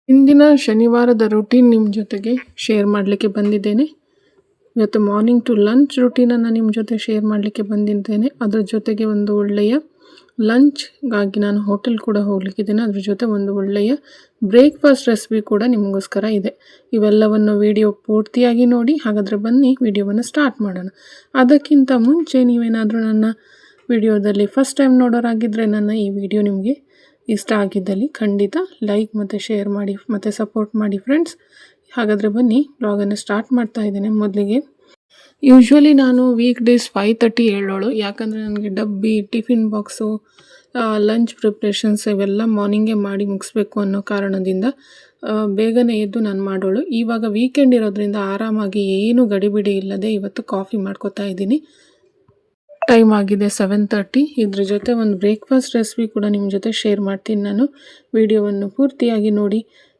ಇಂದಿನ ಶನಿವಾರದ ರೂಟೀನ್ ನಿಮ್ಮ ಜೊತೆಗೆ ಶೇರ್ ಮಾಡಲಿಕ್ಕೆ ಬಂದಿದ್ದೇನೆ. ಇವತ್ತು ಮಾರ್ನಿಂಗ್ ಟು ಲಂಚ್ ರೂಟೀನನ್ನು ನಿಮ್ಮ ಜೊತೆ ಶೇರ್ ಮಾಡಲಿಕ್ಕೆ ಬಂದಿದ್ದೇನೆ. ಅದರ ಜೊತೆಗೆ ಒಂದು ಒಳ್ಳೆಯ ಲಂಚ್ಗಾಗಿ ನಾನು ಹೋಟೆಲ್ ಕೂಡ ಹೋಗ್ಲಿಕ್ಕಿದ್ದೇನೆ. ಅದ್ರ ಜೊತೆ ಒಂದು ಒಳ್ಳೆಯ ಬ್ರೇಕ್ಫಾಸ್ಟ್ ರೆಸಿಪಿ ಕೂಡ ನಿಮಗೋಸ್ಕರ ಇದೆ. ಇವೆಲ್ಲವನ್ನು ವಿಡಿಯೋ ಪೂರ್ತಿಯಾಗಿ ನೋಡಿ. ಹಾಗಾದರೆ ಬನ್ನಿ ವಿಡಿಯೋವನ್ನು ಸ್ಟಾರ್ಟ್ ಮಾಡೋಣ. ಅದಕ್ಕಿಂತ ಮುಂಚೆ ನೀವೇನಾದರೂ ನನ್ನ ವಿಡಿಯೋದಲ್ಲಿ ಫಸ್ಟ್ ಟೈಮ್ ನೋಡೋರಾಗಿದ್ದರೆ ನನ್ನ ಈ ವಿಡಿಯೋ ನಿಮಗೆ ಇಷ್ಟ ಆಗಿದ್ದಲ್ಲಿ ಖಂಡಿತ ಲೈಕ್ ಮತ್ತು ಶೇರ್ ಮಾಡಿ ಮತ್ತು ಸಪೋರ್ಟ್ ಮಾಡಿ ಫ್ರೆಂಡ್ಸ್. ಹಾಗಾದರೆ ಬನ್ನಿ ಬ್ಲಾಗನ್ನು ಸ್ಟಾರ್ಟ್ ಮಾಡ್ತಾ ಇದ್ದೇನೆ. ಮೊದಲಿಗೆ ಯೂಶ್ವಲಿ ನಾನು ವೀಕ್ ಡೇಸ್ 5:30 ಹೇಳೋಳು, ಯಾಕಂದರೆ ನನಗೆ ಡಬ್ಬಿ, ಟಿಫಿನ್ ಬಾಕ್ಸು, ಲಂಚ್ ಪ್ರಿಪ್ರೇಷನ್ಸ್ ಇವೆಲ್ಲ ಮಾರ್ನಿಂಗೇ ಮಾಡಿ ಮುಗಿಸ್ಬೇಕು ಅನ್ನೋ ಕಾರಣದಿಂದ ಬೇಗನೆ ಎದ್ದು ನಾನು ಮಾಡೋಳು. ಇವಾಗ ವೀಕೆಂಡ್ ಇರೋದ್ರಿಂದ ಆರಾಮಾಗಿ ಏನು ಗಡಿಬಿಡಿ ಇಲ್ಲದೆ ಇವತ್ತು ಕಾಫಿ ಮಾಡ್ಕೋತಾ ಇದ್ದೀನಿ. ಟೈಮ್ ಆಗಿದೆ 7:30. ಇದ್ರ ಜೊತೆ ಒಂದು ಬ್ರೇಕ್ಫಾಸ್ಟ್ ರೆಸಿಪಿ ಕೂಡ ನಿಮ್ಮ ಜೊತೆ ಶೇರ್ ಮಾಡ್ತೀನಿ. ನಾನು ವಿಡಿಯೋವನ್ನು ಪೂರ್ತಿಯಾಗಿ ನೋಡಿ.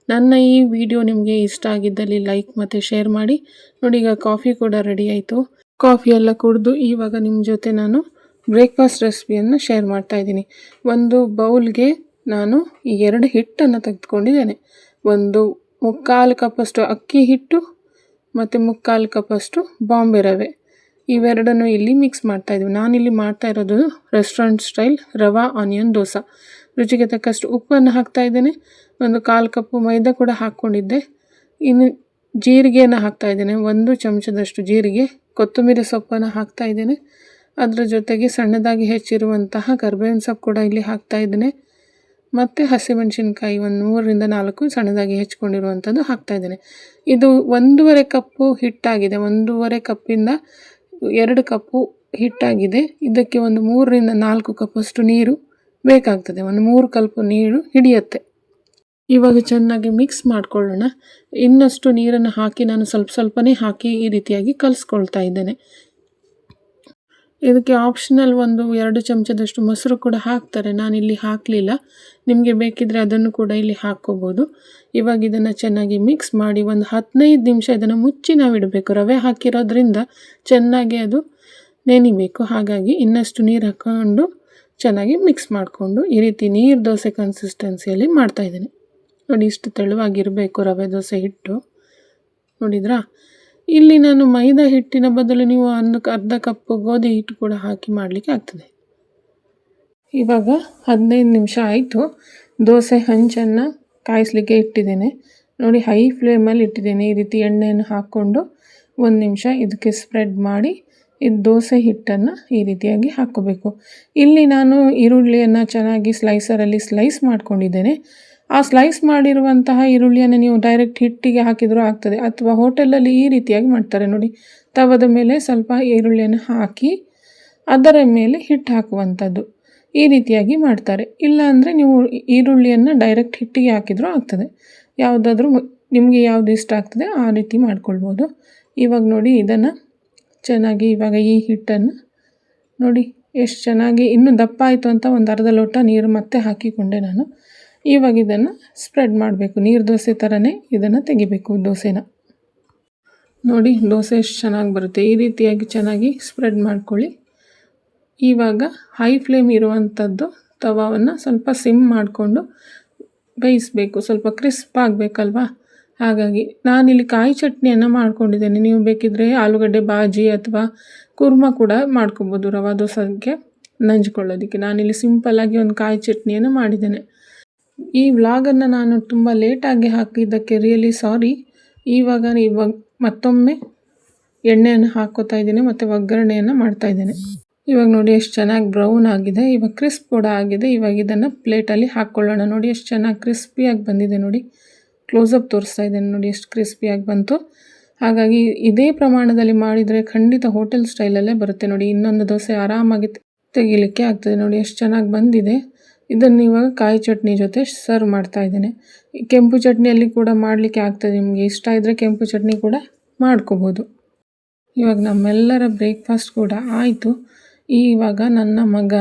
ನನ್ನ ಈ ವಿಡಿಯೋ ನಿಮಗೆ ಇಷ್ಟ ಆಗಿದ್ದಲ್ಲಿ ಲೈಕ್ ಮತ್ತು ಶೇರ್ ಮಾಡಿ. ನೋಡಿ, ಈಗ ಕಾಫಿ ಕೂಡ ರೆಡಿ ಆಯಿತು. ಕಾಫಿ ಎಲ್ಲ ಕುಡಿದು ಇವಾಗ ನಿಮ್ಮ ಜೊತೆ ನಾನು ಬ್ರೇಕ್ಫಾಸ್ಟ್ ರೆಸಿಪಿಯನ್ನು ಶೇರ್ ಮಾಡ್ತಾ ಇದ್ದೀನಿ. ಒಂದು ಬೌಲ್ಗೆ ನಾನು ಈ 2 ಹಿಟ್ಟನ್ನು ತೆಗೆದುಕೊಂಡಿದ್ದೇನೆ. ಒಂದು 3/4 ಕಪ್ಪಷ್ಟು ಅಕ್ಕಿ ಹಿಟ್ಟು ಮತ್ತು 3/4 ಕಪ್ಪಷ್ಟು ಬಾಂಬೆ ರವೆ. ಇವೆರಡನ್ನು ಇಲ್ಲಿ ಮಿಕ್ಸ್ ಮಾಡ್ತಾ ಇದ್ದೀವಿ. ನಾನಿಲ್ಲಿ ಮಾಡ್ತಾ ಇರೋದು ರೆಸ್ಟೋರೆಂಟ್ ಸ್ಟೈಲ್ ರವಾ ಆನಿಯನ್ ದೋಸೆ. ರುಚಿಗೆ ತಕ್ಕಷ್ಟು ಉಪ್ಪನ್ನು ಹಾಕ್ತಾ ಇದ್ದೇನೆ. ಒಂದು 1/4 ಕಪ್ಪು ಮೈದಾ ಕೂಡ ಹಾಕ್ಕೊಂಡಿದ್ದೆ. ಇನ್ನು ಜೀರಿಗೆಯನ್ನು ಹಾಕ್ತಾ ಇದ್ದೇನೆ. 1 ಚಮಚದಷ್ಟು ಜೀರಿಗೆ, ಕೊತ್ತಂಬರಿ ಸೊಪ್ಪನ್ನು ಹಾಕ್ತಾ ಇದ್ದೇನೆ. ಅದರ ಜೊತೆಗೆ ಸಣ್ಣದಾಗಿ ಹೆಚ್ಚಿರುವಂತಹ ಕರಿಬೇವಿನ ಸೊಪ್ಪು ಕೂಡ ಇಲ್ಲಿ ಹಾಕ್ತಾ ಇದ್ದೇನೆ. ಮತ್ತು ಹಸಿಮೆಣಸಿನ್ಕಾಯಿ ಒಂದು 3ರಿಂದ 4 ಸಣ್ಣದಾಗಿ ಹೆಚ್ಕೊಂಡಿರುವಂಥದ್ದು ಹಾಕ್ತಾ ಇದ್ದೇನೆ. ಇದು 1.5 ಕಪ್ಪು ಹಿಟ್ಟಾಗಿದೆ. 1.5 ಕಪ್ಪಿಂದ 2 ಕಪ್ಪು ಹಿಟ್ಟಾಗಿದೆ. ಇದಕ್ಕೆ ಒಂದು 3ರಿಂದ 4 ಕಪ್ಪಷ್ಟು ನೀರು ಬೇಕಾಗ್ತದೆ. ಒಂದು 3 ಕಪ್ ನೀರು ಹಿಡಿಯುತ್ತೆ. ಇವಾಗ ಚೆನ್ನಾಗಿ ಮಿಕ್ಸ್ ಮಾಡ್ಕೊಳ್ಳೋಣ. ಇನ್ನಷ್ಟು ನೀರನ್ನು ಹಾಕಿ ನಾನು ಸ್ವಲ್ಪನೇ ಹಾಕಿ ಈ ರೀತಿಯಾಗಿ ಕಲಿಸ್ಕೊಳ್ತಾ ಇದ್ದೇನೆ. ಇದಕ್ಕೆ ಆಪ್ಷನಲ್ ಒಂದು 2 ಚಮಚದಷ್ಟು ಮೊಸರು ಕೂಡ ಹಾಕ್ತಾರೆ. ನಾನಿಲ್ಲಿ ಹಾಕಲಿಲ್ಲ. ನಿಮಗೆ ಬೇಕಿದ್ರೆ ಅದನ್ನು ಕೂಡ ಇಲ್ಲಿ ಹಾಕ್ಕೋಬೋದು. ಇವಾಗ ಇದನ್ನು ಚೆನ್ನಾಗಿ ಮಿಕ್ಸ್ ಮಾಡಿ ಒಂದು 15 ನಿಮಿಷ ಇದನ್ನು ಮುಚ್ಚಿ ನಾವು ಇಡಬೇಕು. ರವೆ ಹಾಕಿರೋದ್ರಿಂದ ಚೆನ್ನಾಗಿ ಅದು ನೆನಿಬೇಕು. ಹಾಗಾಗಿ ಇನ್ನಷ್ಟು ನೀರು ಹಾಕ್ಕೊಂಡು ಚೆನ್ನಾಗಿ ಮಿಕ್ಸ್ ಮಾಡಿಕೊಂಡು ಈ ರೀತಿ ನೀರು ದೋಸೆ ಕನ್ಸಿಸ್ಟೆನ್ಸಿಯಲ್ಲಿ ಮಾಡ್ತಾಯಿದ್ದೀನಿ. ನೋಡಿ, ಇಷ್ಟು ತೆಳುವಾಗಿರಬೇಕು ರವೆ ದೋಸೆ ಹಿಟ್ಟು. ನೋಡಿದ್ರಾ? ಇಲ್ಲಿ ನಾನು ಮೈದಾ ಹಿಟ್ಟಿನ ಬದಲು ನೀವು ಅರ್ಧ ಕಪ್ ಗೋಧಿ ಹಿಟ್ಟು ಕೂಡ ಹಾಕಿ ಮಾಡಲಿಕ್ಕೆ ಆಗ್ತದೆ. ಇವಾಗ 15 ನಿಮಿಷ ಆಯಿತು. ದೋಸೆ ಹಂಚನ್ನು ಕಾಯಿಸಲಿಕ್ಕೆ ಇಟ್ಟಿದ್ದೇನೆ. ನೋಡಿ, ಹೈ ಫ್ಲೇಮಲ್ಲಿ ಇಟ್ಟಿದ್ದೇನೆ. ಈ ರೀತಿ ಎಣ್ಣೆಯನ್ನು ಹಾಕ್ಕೊಂಡು 1 ನಿಮಿಷ ಇದಕ್ಕೆ ಸ್ಪ್ರೆಡ್ ಮಾಡಿ ಇದು ದೋಸೆ ಹಿಟ್ಟನ್ನು ಈ ರೀತಿಯಾಗಿ ಹಾಕ್ಕೋಬೇಕು. ಇಲ್ಲಿ ನಾನು ಈರುಳ್ಳಿಯನ್ನು ಚೆನ್ನಾಗಿ ಸ್ಲೈಸರಲ್ಲಿ ಸ್ಲೈಸ್ ಮಾಡ್ಕೊಂಡಿದ್ದೇನೆ. ಆ ಸ್ಲೈಸ್ ಮಾಡಿರುವಂತಹ ಈರುಳ್ಳಿಯನ್ನು ನೀವು ಡೈರೆಕ್ಟ್ ಹಿಟ್ಟಿಗೆ ಹಾಕಿದರೂ ಆಗ್ತದೆ, ಅಥವಾ ಹೋಟೆಲಲ್ಲಿ ಈ ರೀತಿಯಾಗಿ ಮಾಡ್ತಾರೆ ನೋಡಿ. ತವದ ಮೇಲೆ ಸ್ವಲ್ಪ ಈರುಳ್ಳಿಯನ್ನು ಹಾಕಿ ಅದರ ಮೇಲೆ ಹಿಟ್ಟು ಹಾಕುವಂಥದ್ದು ಈ ರೀತಿಯಾಗಿ ಮಾಡ್ತಾರೆ. ಇಲ್ಲ ಅಂದರೆ ನೀವು ಈರುಳ್ಳಿಯನ್ನು ಡೈರೆಕ್ಟ್ ಹಿಟ್ಟಿಗೆ ಹಾಕಿದರೂ ಆಗ್ತದೆ. ಯಾವುದಾದ್ರೂ ನಿಮಗೆ ಯಾವುದು ಇಷ್ಟ ಆಗ್ತದೆ ಆ ರೀತಿ ಮಾಡ್ಕೊಳ್ಬೋದು. ಇವಾಗ ನೋಡಿ, ಇದನ್ನು ಚೆನ್ನಾಗಿ ಇವಾಗ ಈ ಹಿಟ್ಟನ್ನು ನೋಡಿ ಎಷ್ಟು ಚೆನ್ನಾಗಿ ಇನ್ನೂ ದಪ್ಪ ಆಯಿತು ಅಂತ ಒಂದು ಅರ್ಧ ಲೋಟ ನೀರು ಮತ್ತೆ ಹಾಕಿಕೊಂಡೆ ನಾನು. ಇವಾಗ ಇದನ್ನು ಸ್ಪ್ರೆಡ್ ಮಾಡಬೇಕು. ನೀರು ದೋಸೆ ಥರನೇ ಇದನ್ನು ತೆಗಿಬೇಕು ದೋಸೆನ. ನೋಡಿ, ದೋಸೆ ಎಷ್ಟು ಚೆನ್ನಾಗಿ ಬರುತ್ತೆ. ಈ ರೀತಿಯಾಗಿ ಚೆನ್ನಾಗಿ ಸ್ಪ್ರೆಡ್ ಮಾಡ್ಕೊಳ್ಳಿ. ಇವಾಗ ಹೈ ಫ್ಲೇಮ್ ಇರುವಂಥದ್ದು ತವಾವನ್ನು ಸ್ವಲ್ಪ ಸಿಮ್ ಮಾಡಿಕೊಂಡು ಬೇಯಿಸಬೇಕು. ಸ್ವಲ್ಪ ಕ್ರಿಸ್ಪ್ ಆಗಬೇಕಲ್ವಾ. ಹಾಗಾಗಿ ನಾನಿಲ್ಲಿ ಕಾಯಿ ಚಟ್ನಿಯನ್ನು ಮಾಡ್ಕೊಂಡಿದ್ದೇನೆ. ನೀವು ಬೇಕಿದ್ದರೆ ಆಲೂಗಡ್ಡೆ ಬಾಜಿ ಅಥವಾ ಕುರ್ಮಾ ಕೂಡ ಮಾಡ್ಕೊಬೋದು ರವಾ ದೋಸೆಗೆ ನಂಚ್ಕೊಳ್ಳೋದಕ್ಕೆ. ನಾನಿಲ್ಲಿ ಸಿಂಪಲ್ಲಾಗಿ ಒಂದು ಕಾಯಿ ಚಟ್ನಿಯನ್ನು ಮಾಡಿದ್ದೇನೆ. ಈ ವ್ಲಾಗನ್ನು ನಾನು ತುಂಬ ಲೇಟಾಗಿ ಹಾಕಿದ್ದಕ್ಕೆ ರಿಯಲಿ ಸಾರಿ. ಇವಾಗ ಮತ್ತೊಮ್ಮೆ ಎಣ್ಣೆಯನ್ನು ಹಾಕ್ಕೋತಾ ಇದ್ದೀನಿ ಮತ್ತು ಒಗ್ಗರಣೆಯನ್ನು ಮಾಡ್ತಾಯಿದ್ದೇನೆ. ಇವಾಗ ನೋಡಿ ಎಷ್ಟು ಚೆನ್ನಾಗಿ ಬ್ರೌನ್ ಆಗಿದೆ. ಇವಾಗ ಕ್ರಿಸ್ಪ್ ಕೂಡ ಆಗಿದೆ. ಇವಾಗ ಇದನ್ನು ಪ್ಲೇಟಲ್ಲಿ ಹಾಕ್ಕೊಳ್ಳೋಣ. ನೋಡಿ ಎಷ್ಟು ಚೆನ್ನಾಗಿ ಕ್ರಿಸ್ಪಿಯಾಗಿ ಬಂದಿದೆ. ನೋಡಿ, ಕ್ಲೋಸಪ್ ತೋರಿಸ್ತಾ ಇದ್ದೇನೆ. ನೋಡಿ ಎಷ್ಟು ಕ್ರಿಸ್ಪಿಯಾಗಿ ಬಂತು. ಹಾಗಾಗಿ ಇದೇ ಪ್ರಮಾಣದಲ್ಲಿ ಮಾಡಿದರೆ ಖಂಡಿತ ಹೋಟೆಲ್ ಸ್ಟೈಲಲ್ಲೇ ಬರುತ್ತೆ. ನೋಡಿ, ಇನ್ನೊಂದು ದೋಸೆ ಆರಾಮಾಗಿ ತೆಗಿಲಿಕ್ಕೆ ಆಗ್ತದೆ. ನೋಡಿ ಎಷ್ಟು ಚೆನ್ನಾಗಿ ಬಂದಿದೆ. ಇದನ್ನು ಇವಾಗ ಕಾಯಿ ಚಟ್ನಿ ಜೊತೆ ಸರ್ವ್ ಮಾಡ್ತಾ ಇದ್ದೇನೆ. ಕೆಂಪು ಚಟ್ನಿಯಲ್ಲಿ ಕೂಡ ಮಾಡಲಿಕ್ಕೆ ಆಗ್ತದೆ. ನಿಮಗೆ ಇಷ್ಟ ಇದ್ದರೆ ಕೆಂಪು ಚಟ್ನಿ ಕೂಡ ಮಾಡ್ಕೋಬೋದು. ಇವಾಗ ನಮ್ಮೆಲ್ಲರ ಬ್ರೇಕ್ಫಾಸ್ಟ್ ಕೂಡ ಆಯಿತು. ಇವಾಗ ನನ್ನ ಮಗ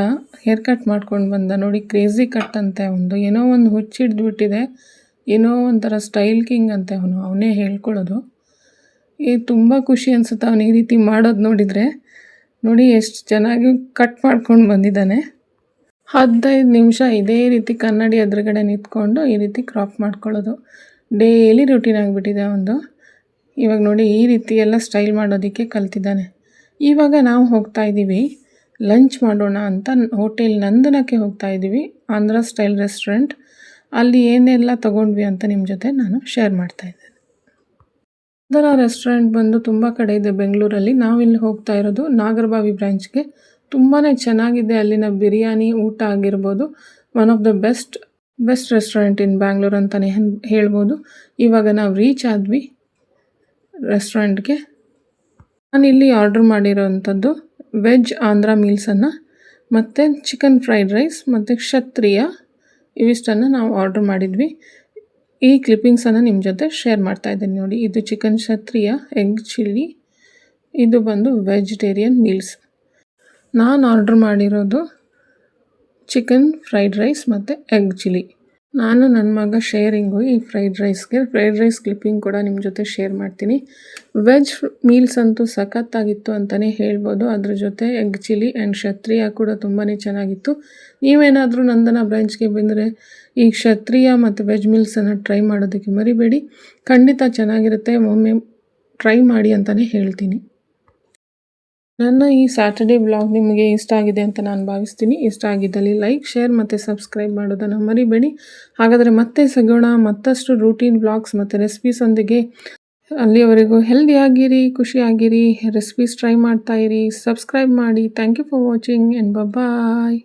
ಹೇರ್ ಕಟ್ ಮಾಡ್ಕೊಂಡು ಬಂದ. ನೋಡಿ, ಕ್ರೇಜಿ ಕಟ್ ಅಂತೆ ಒಂದು. ಏನೋ ಒಂದು ಹುಚ್ಚಿಡ್ದುಬಿಟ್ಟಿದೆ. ಏನೋ ಒಂಥರ ಸ್ಟೈಲ್ ಕಿಂಗ್ ಅಂತೆ ಅವನೇ ಹೇಳ್ಕೊಳ್ಳೋದು. ತುಂಬ ಖುಷಿ ಅನಿಸುತ್ತೆ ಅವನು ಈ ರೀತಿ ಮಾಡೋದು ನೋಡಿದರೆ. ನೋಡಿ ಎಷ್ಟು ಚೆನ್ನಾಗಿ ಕಟ್ ಮಾಡ್ಕೊಂಡು ಬಂದಿದ್ದಾನೆ. 15 ನಿಮಿಷ ಇದೇ ರೀತಿ ಕನ್ನಡಿ ಎದುರುಗಡೆ ನಿಂತ್ಕೊಂಡು ಈ ರೀತಿ ಕ್ರಾಪ್ ಮಾಡ್ಕೊಳ್ಳೋದು. ಡೈಲಿ ರೂಟೀನ್ ಆಗಿಬಿಟ್ಟಿದೆ ಒಂದು. ಇವಾಗ ನೋಡಿ ಈ ರೀತಿ ಎಲ್ಲ ಸ್ಟೈಲ್ ಮಾಡೋದಕ್ಕೆ ಕಲ್ತಿದ್ದಾನೆ. ಇವಾಗ ನಾವು ಹೋಗ್ತಾ ಇದ್ದೀವಿ ಲಂಚ್ ಮಾಡೋಣ ಅಂತ ಹೋಟೆಲ್ ನಂದನಕ್ಕೆ ಹೋಗ್ತಾ ಇದ್ದೀವಿ, ಆಂಧ್ರ ಸ್ಟೈಲ್ ರೆಸ್ಟೋರೆಂಟ್. ಅಲ್ಲಿ ಏನೆಲ್ಲ ತೊಗೊಂಡ್ವಿ ಅಂತ ನಿಮ್ಮ ಜೊತೆ ನಾನು ಶೇರ್ ಮಾಡ್ತಾ ಇದ್ದೇನೆ. ನಂದನ ರೆಸ್ಟೋರೆಂಟ್ ಬಂದು ತುಂಬ ಕಡೆ ಇದೆ ಬೆಂಗಳೂರಲ್ಲಿ. ನಾವಿಲ್ಲಿ ಹೋಗ್ತಾ ಇರೋದು ನಾಗರಬಾವಿ ಬ್ರಾಂಚ್ಗೆ. ತುಂಬಾ ಚೆನ್ನಾಗಿದೆ ಅಲ್ಲಿನ ಬಿರಿಯಾನಿ ಊಟ ಆಗಿರ್ಬೋದು. One of the best restaurant in Bangalore ಅಂತಲೇ ಹೇಳ್ಬೋದು. ಇವಾಗ ನಾವು ರೀಚ್ ಆದ್ವಿ ರೆಸ್ಟೋರೆಂಟ್ಗೆ. ನಾನಿಲ್ಲಿ ಆರ್ಡ್ರ್ ಮಾಡಿರೋವಂಥದ್ದು ವೆಜ್ ಆಂಧ್ರ ಮೀಲ್ಸನ್ನು ಮತ್ತು ಚಿಕನ್ ಫ್ರೈಡ್ ರೈಸ್ ಮತ್ತು ಕ್ಷತ್ರಿಯ ಇವಿಷ್ಟನ್ನು ನಾವು ಆರ್ಡ್ರ್ ಮಾಡಿದ್ವಿ. ಈ ಕ್ಲಿಪ್ಪಿಂಗ್ಸನ್ನು ನಿಮ್ಮ ಜೊತೆ ಶೇರ್ ಮಾಡ್ತಾ ಇದ್ದೀನಿ ನೋಡಿ. ಇದು ಚಿಕನ್ ಕ್ಷತ್ರಿಯ ಎಗ್ ಚಿಲ್ಲಿ, ಇದು ಬಂದು ವೆಜಿಟೇರಿಯನ್ ಮೀಲ್ಸ್. ನಾನು ಆರ್ಡ್ರ್ ಮಾಡಿರೋದು ಚಿಕನ್ ಫ್ರೈಡ್ ರೈಸ್ ಮತ್ತು ಎಗ್ ಚಿಲ್ಲಿ. ನಾನು ನನ್ನ ಮಗ ಶೇರಿಂಗು ಈ ಫ್ರೈಡ್ ರೈಸ್ ಕ್ಲಿಪ್ಪಿಂಗ್ ಕೂಡ ನಿಮ್ಮ ಜೊತೆ ಶೇರ್ ಮಾಡ್ತೀನಿ. ವೆಜ್ ಮೀಲ್ಸ್ ಅಂತೂ ಸಖತ್ತಾಗಿತ್ತು ಅಂತಲೇ ಹೇಳ್ಬೋದು. ಅದ್ರ ಜೊತೆ ಎಗ್ ಚಿಲ್ಲಿ ಆ್ಯಂಡ್ ಕ್ಷತ್ರಿಯ ಕೂಡ ತುಂಬಾ ಚೆನ್ನಾಗಿತ್ತು. ನೀವೇನಾದರೂ ನಂದನ ಬ್ರಾಂಚ್ಗೆ ಬಂದರೆ ಈ ಕ್ಷತ್ರಿಯ ಮತ್ತು ವೆಜ್ ಮೀಲ್ಸನ್ನು ಟ್ರೈ ಮಾಡೋದಕ್ಕೆ ಮರಿಬೇಡಿ. ಖಂಡಿತ ಚೆನ್ನಾಗಿರುತ್ತೆ, ಒಮ್ಮೆ ಟ್ರೈ ಮಾಡಿ ಅಂತಲೇ ಹೇಳ್ತೀನಿ. ನನ್ನ ಈ ಸ್ಯಾಟರ್ಡೇ ವ್ಲಾಗ್ ನಿಮಗೆ ಇಷ್ಟ ಆಗಿದೆ ಅಂತ ನಾನು ಭಾವಿಸ್ತೀನಿ. ಇಷ್ಟ ಆಗಿದ್ದಲ್ಲಿ ಲೈಕ್, ಶೇರ್ ಮತ್ತು ಸಬ್ಸ್ಕ್ರೈಬ್ ಮಾಡೋದನ್ನು ಮರಿಬೇಡಿ. ಹಾಗಾದರೆ ಮತ್ತೆ ಸಿಗೋಣ ಮತ್ತಷ್ಟು ರೂಟೀನ್ ವ್ಲಾಗ್ಸ್ ಮತ್ತು ರೆಸಿಪೀಸೊಂದಿಗೆ. ಅಲ್ಲಿಯವರೆಗೂ ಹೆಲ್ದಿಯಾಗಿರಿ, ಖುಷಿಯಾಗಿರಿ, ರೆಸಿಪೀಸ್ ಟ್ರೈ ಮಾಡ್ತಾಯಿರಿ, ಸಬ್ಸ್ಕ್ರೈಬ್ ಮಾಡಿ. Thank you for watching and bye.